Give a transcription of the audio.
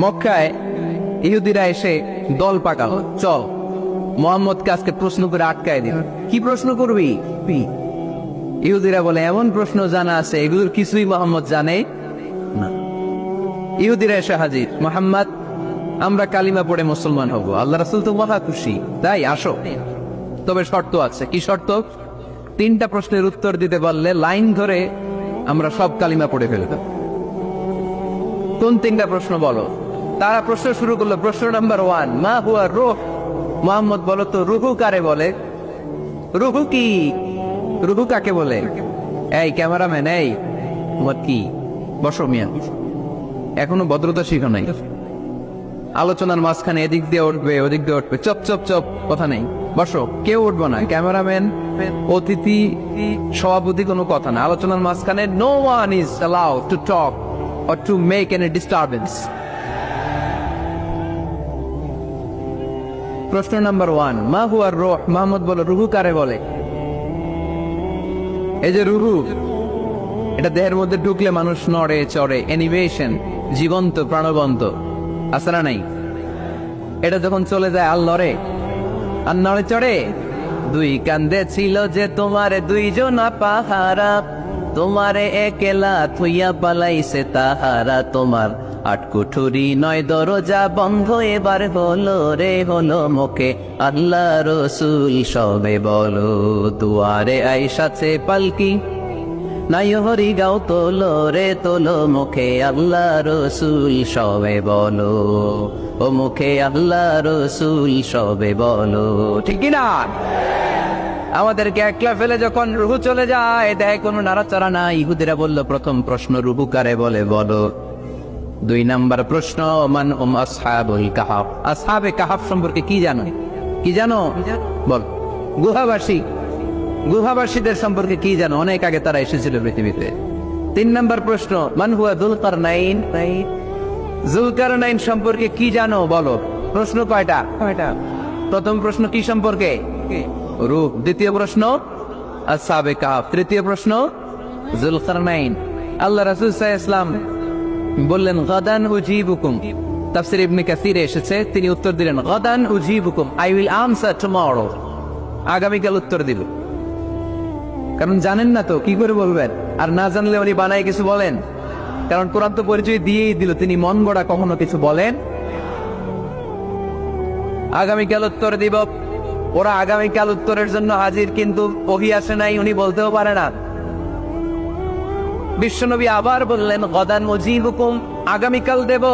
মক্কায় ইহুদিরা এসে দল পাকালো, চল মোহাম্মদকে আজকে প্রশ্ন করে আটকায় দিন। কি প্রশ্ন করবি? ইহুদিরা বলে এমন প্রশ্ন জানা আছে এগুলোর কিছুই মোহাম্মদ জানে না। ইহুদিরা এসে হাজির, মোহাম্মদ আমরা কালিমা পড়ে মুসলমান হব, আল্লাহ রাসূল তো মহা খুশি, তাই আসো। তবে শর্ত আছে। কি শর্ত? 3টা প্রশ্নের উত্তর দিতে পারলে লাইন ধরে আমরা সব কালিমা পড়ে ফেলব। কোন 3টা প্রশ্ন বলো? তারা প্রশ্ন শুরু করলো। প্রশ্ন নাম্বার 1, মা হুয়া রূহ। মুহাম্মদ বলো তো রুহু কারে বলে? রুহু কি? রুহু কাকে বলে? এই ক্যামেরাম্যান, এই তোমার কি? বসো মিয়া, এখনো ভদ্রতা শিখো নাই। আলোচনার মাঝখানে এদিক দিয়ে উঠবে ওদিক দিয়ে উঠবে, চপ চপ চপ, কথা নেই, বসো। কেউ উঠবো না, ক্যামেরাম্যান, অতিথি, সভাপতি, কোনো কথা না। আলোচনার মাঝখানে no one is allowed to talk or to make any disturbance. প্রশ্ন নাম্বার 1, মা হুয়া রূহ। মুহাম্মদ বলো রুহু কারে বলে? এই যে রুহু, এটা দেহের মধ্যে ঢুকলে মানুষ নড়ে চড়ে, অ্যানিমেশন, জীবন্ত প্রাণবন্ত, আছে না নাই? এটা যখন চলে যায় আর লড়ে আর নড়ে চড়ে। 2 কান্দে ছিল যে তোমারে 2 জনা পাহারা, তোমারে একলা থুইয়া পালাইছে তাহারা, তোমার 8 কুঠুরি 9 দরজা বন্ধ এবার হলো রে হলো, মুখে আল্লাহ রসুল সবে বলো, দুয়ারে আইসাছে পালকি, নাই হরি গাও তোলো রে তোলো, মুখে আল্লাহ রসুল সবে বলো, ও মুখে আল্লাহ রসুল সবে বলো। ঠিক না? আমাদেরকে একলা ফেলে যখন রুহু চলে যায়, দেয় কোনো নাড়াচাড়া নাই। ইহুদিরা বলল প্রথম প্রশ্ন রুহু কারে বলে বলো। 2 নাম্বার প্রশ্ন, মান আসহাবুল কাহাফ। আসহাবে কাহাফ সম্পর্কে কি জানো? কি জানো বল। গুহাবাসী, গুহাবাসীদের সম্পর্কে কি জানো? অনেক আগে তারা এসেছিল পৃথিবীতে। 3 নাম্বার প্রশ্ন, মান হুয়া যুলকারনাইন। যুলকারনাইন সম্পর্কে কি জানো বলো। প্রশ্ন কয়টা? প্রথম প্রশ্ন কি সম্পর্কে? রূহ। দ্বিতীয় প্রশ্ন আসহাবে কাহাফ। তৃতীয় প্রশ্ন যুলকারনাইন। আল্লাহ রাসূল সাল্লাল্লাহু আলাইহি ওয়াসাল্লাম বললেন গাদান উজিবুকুম। তাফসীর ইবনে কাসিরে এসেছে, তিনি উত্তর দিলেন গাদান উজিবুকুম, আই উইল আনসার টুমরো। আগামীকাল উত্তর দিব। কারণ জানেন না তো কি করে বলবেন, আর না জানলে উনি বানায় কিছু বলেন। কারণ কোরআন তো পরিচয় দিয়েই দিল, তিনি মন গড়া কখনো কিছু বলেন। আগামীকাল উত্তর দিব। ওরা আগামীকাল উত্তরের জন্য হাজির, কিন্তু ওহী আসে নাই, উনি বলতেও পারে না। বিশ্বনবী আবার বললেন গদান উজিবুকুম, আগামীকাল দেব।